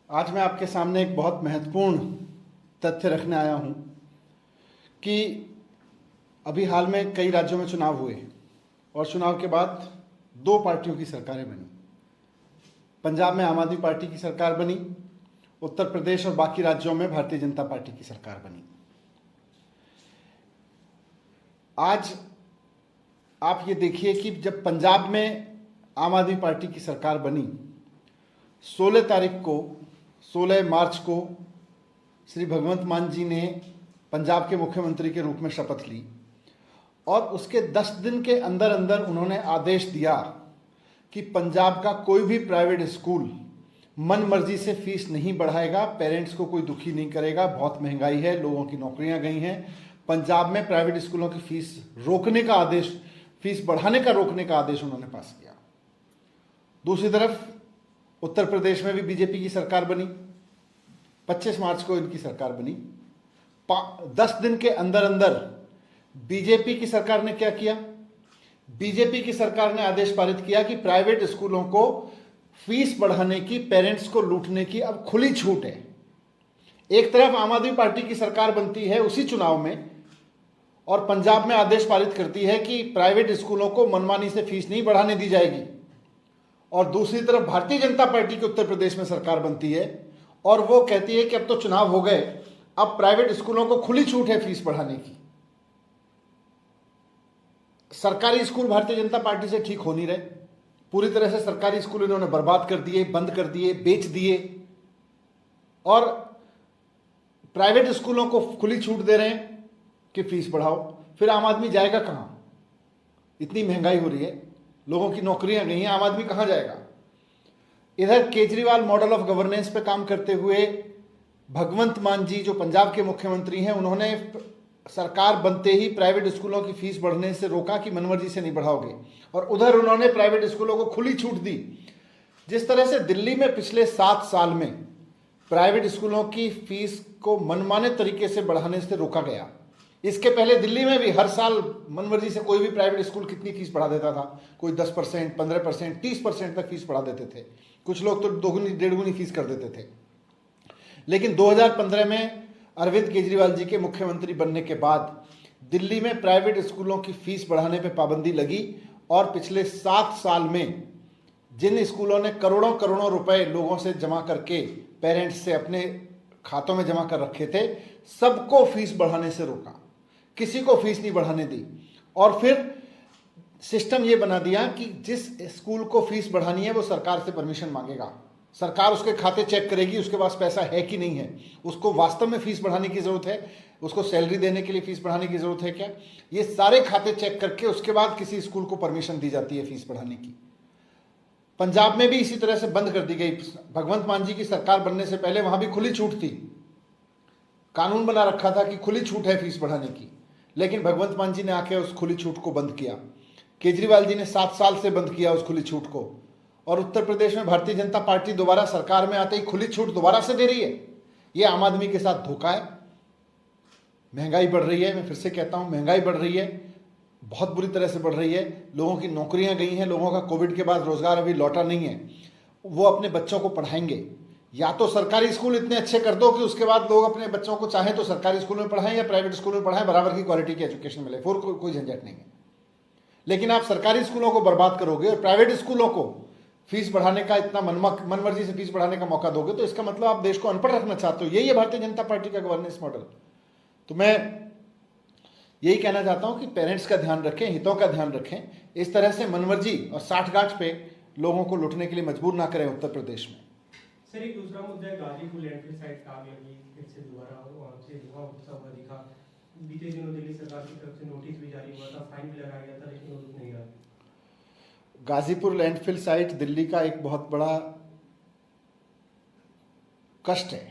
आज मैं आपके सामने एक बहुत महत्वपूर्ण तथ्य रखने आया हूं कि अभी हाल में कई राज्यों में चुनाव हुए और चुनाव के बाद दो पार्टियों की सरकारें बनी। पंजाब में आम आदमी पार्टी की सरकार बनी, उत्तर प्रदेश और बाकी राज्यों में भारतीय जनता पार्टी की सरकार बनी। आज आप ये देखिए कि जब पंजाब में आम आदमी पार्टी की सरकार बनी, 16 मार्च को श्री भगवंत मान जी ने पंजाब के मुख्यमंत्री के रूप में शपथ ली और उसके 10 दिन के अंदर अंदर उन्होंने आदेश दिया कि पंजाब का कोई भी प्राइवेट स्कूल मन मर्जी से फीस नहीं बढ़ाएगा, पेरेंट्स को कोई दुखी नहीं करेगा। बहुत महंगाई है, लोगों की नौकरियां गई हैं। पंजाब में प्राइवेट स्कूलों की फीस रोकने का आदेश, फीस बढ़ाने का रोकने का आदेश उन्होंने पास किया। दूसरी तरफ उत्तर प्रदेश में भी बीजेपी की सरकार बनी, 25 मार्च को इनकी सरकार बनी। 10 दिन के अंदर अंदर बीजेपी की सरकार ने क्या किया? बीजेपी की सरकार ने आदेश पारित किया कि प्राइवेट स्कूलों को फीस बढ़ाने की, पेरेंट्स को लूटने की अब खुली छूट है। एक तरफ आम आदमी पार्टी की सरकार बनती है उसी चुनाव में और पंजाब में आदेश पारित करती है कि प्राइवेट स्कूलों को मनमानी से फीस नहीं बढ़ाने दी जाएगी, और दूसरी तरफ भारतीय जनता पार्टी की उत्तर प्रदेश में सरकार बनती है और वो कहती है कि अब तो चुनाव हो गए, अब प्राइवेट स्कूलों को खुली छूट है फीस बढ़ाने की। सरकारी स्कूल भारतीय जनता पार्टी से ठीक हो नहीं रहे। पूरी तरह से सरकारी स्कूल इन्होंने बर्बाद कर दिए, बंद कर दिए, बेच दिए और प्राइवेट स्कूलों को खुली छूट दे रहे हैं कि फीस बढ़ाओ। फिर आम आदमी जाएगा कहां? इतनी महंगाई हो रही है, लोगों की नौकरियां गई हैं, आम आदमी कहां जाएगा? इधर केजरीवाल मॉडल ऑफ गवर्नेंस पे काम करते हुए भगवंत मान जी जो पंजाब के मुख्यमंत्री हैं, उन्होंने सरकार बनते ही प्राइवेट स्कूलों की फीस बढ़ने से रोका कि मनमर्जी से नहीं बढ़ाओगे, और उधर उन्होंने प्राइवेट स्कूलों को खुली छूट दी। जिस तरह से दिल्ली में पिछले 7 साल में प्राइवेट स्कूलों की फीस को मनमाने तरीके से बढ़ाने से रोका गया, इसके पहले दिल्ली में भी हर साल मनमर्जी से कोई भी प्राइवेट स्कूल कितनी फीस बढ़ा देता था। कोई 10%, 15%, 30% तक फीस बढ़ा देते थे। कुछ लोग तो दोगुनी डेढ़गुनी फीस कर देते थे। लेकिन 2015 में अरविंद केजरीवाल जी के मुख्यमंत्री बनने के बाद दिल्ली में प्राइवेट स्कूलों की फीस बढ़ाने पर पाबंदी लगी और पिछले 7 साल में जिन स्कूलों ने करोड़ों करोड़ों रुपए लोगों से जमा करके, पेरेंट्स से अपने खातों में जमा कर रखे थे, सबको फीस बढ़ाने से रोका, किसी को फीस नहीं बढ़ाने दी। और फिर सिस्टम ये बना दिया कि जिस स्कूल को फीस बढ़ानी है वो सरकार से परमिशन मांगेगा, सरकार उसके खाते चेक करेगी उसके पास पैसा है कि नहीं है, उसको वास्तव में फीस बढ़ाने की जरूरत है, उसको सैलरी देने के लिए फीस बढ़ाने की जरूरत है क्या, ये सारे खाते चेक करके उसके बाद किसी स्कूल को परमिशन दी जाती है फीस बढ़ाने की। पंजाब में भी इसी तरह से बंद कर दी गई। भगवंत मान जी की सरकार बनने से पहले वहां भी खुली छूट थी, कानून बना रखा था कि खुली छूट है फीस बढ़ाने की, लेकिन भगवंत मान जी ने आके उस खुली छूट को बंद किया। केजरीवाल जी ने 7 साल से बंद किया उस खुली छूट को, और उत्तर प्रदेश में भारतीय जनता पार्टी दोबारा सरकार में आते ही खुली छूट दोबारा से दे रही है। ये आम आदमी के साथ धोखा है। महंगाई बढ़ रही है, मैं फिर से कहता हूं, महंगाई बढ़ रही है, बहुत बुरी तरह से बढ़ रही है। लोगों की नौकरियां गई हैं, लोगों का कोविड के बाद रोजगार अभी लौटा नहीं है। वो अपने बच्चों को पढ़ाएंगे, या तो सरकारी स्कूल इतने अच्छे कर दो कि उसके बाद लोग अपने बच्चों को चाहें तो सरकारी स्कूल में पढ़ाएं या प्राइवेट स्कूल में पढ़ाएं, बराबर की क्वालिटी की एजुकेशन मिले, फिर कोई झंझट नहीं है। लेकिन आप सरकारी स्कूलों को बर्बाद करोगे और प्राइवेट स्कूलों को फीस बढ़ाने का, इतना मनमर्जी से फीस बढ़ाने का मौका दोगे, तो इसका मतलब आप देश को अनपढ़ रखना चाहते हो। यही है भारतीय जनता पार्टी का गवर्नेंस मॉडल। तो मैं यही कहना चाहता हूं कि पेरेंट्स का ध्यान रखें, हितों का ध्यान रखें, इस तरह से मनमर्जी और साठगांठ पे लोगों को लुटने के लिए मजबूर ना करें उत्तर प्रदेश में। सर, एक दूसरा मुद्दा है, गाजीपुर लैंडफिल साइट आग लगी, फिर से दोबारा वहां से धुआं उठता हुआ दिखा। बीते दिनों दिल्ली सरकार की तरफ से नोटिस भी जारी हुआ था, फाइन भी लगाया गया था, लेकिन वो रुक नहीं रहा। गाजीपुर लैंडफिल साइट दिल्ली का एक बहुत बड़ा कष्ट है।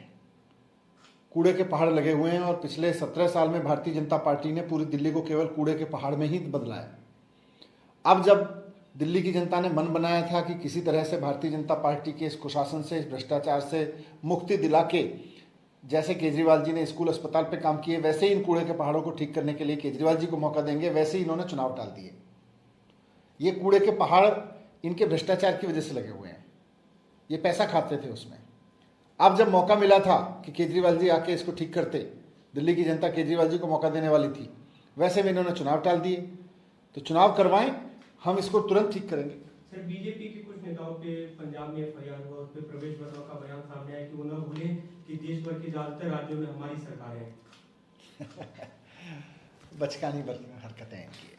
कूड़े के पहाड़ लगे हुए हैं और पिछले 17 साल में भारतीय जनता पार्टी ने पूरी दिल्ली को केवल कूड़े के पहाड़ में ही बदला है। अब जब दिल्ली की जनता ने मन बनाया था कि किसी तरह से भारतीय जनता पार्टी के इस कुशासन से, इस भ्रष्टाचार से मुक्ति दिला के, जैसे केजरीवाल जी ने स्कूल अस्पताल पे काम किए, वैसे ही इन कूड़े के पहाड़ों को ठीक करने के लिए केजरीवाल जी को मौका देंगे, वैसे ही इन्होंने चुनाव टाल दिए। ये कूड़े के पहाड़ इनके भ्रष्टाचार की वजह से लगे हुए हैं, ये पैसा खाते थे उसमें। अब जब मौका मिला था कि केजरीवाल जी आके इसको ठीक करते, दिल्ली की जनता केजरीवाल जी को मौका देने वाली थी, वैसे में इन्होंने चुनाव टाल दिए। तो चुनाव करवाएं, हम इसको तुरंत ठीक करेंगे। सर, बीजेपी के कुछ नेताओं पे पंजाब में एफआईआर हुआ, उस पर प्रवेश वर्मा का बयान सामने आया कि वो न भूलें कि देश भर के ज्यादातर राज्यों में हमारी सरकार है। बचकानी हरकतें हैं इनकी।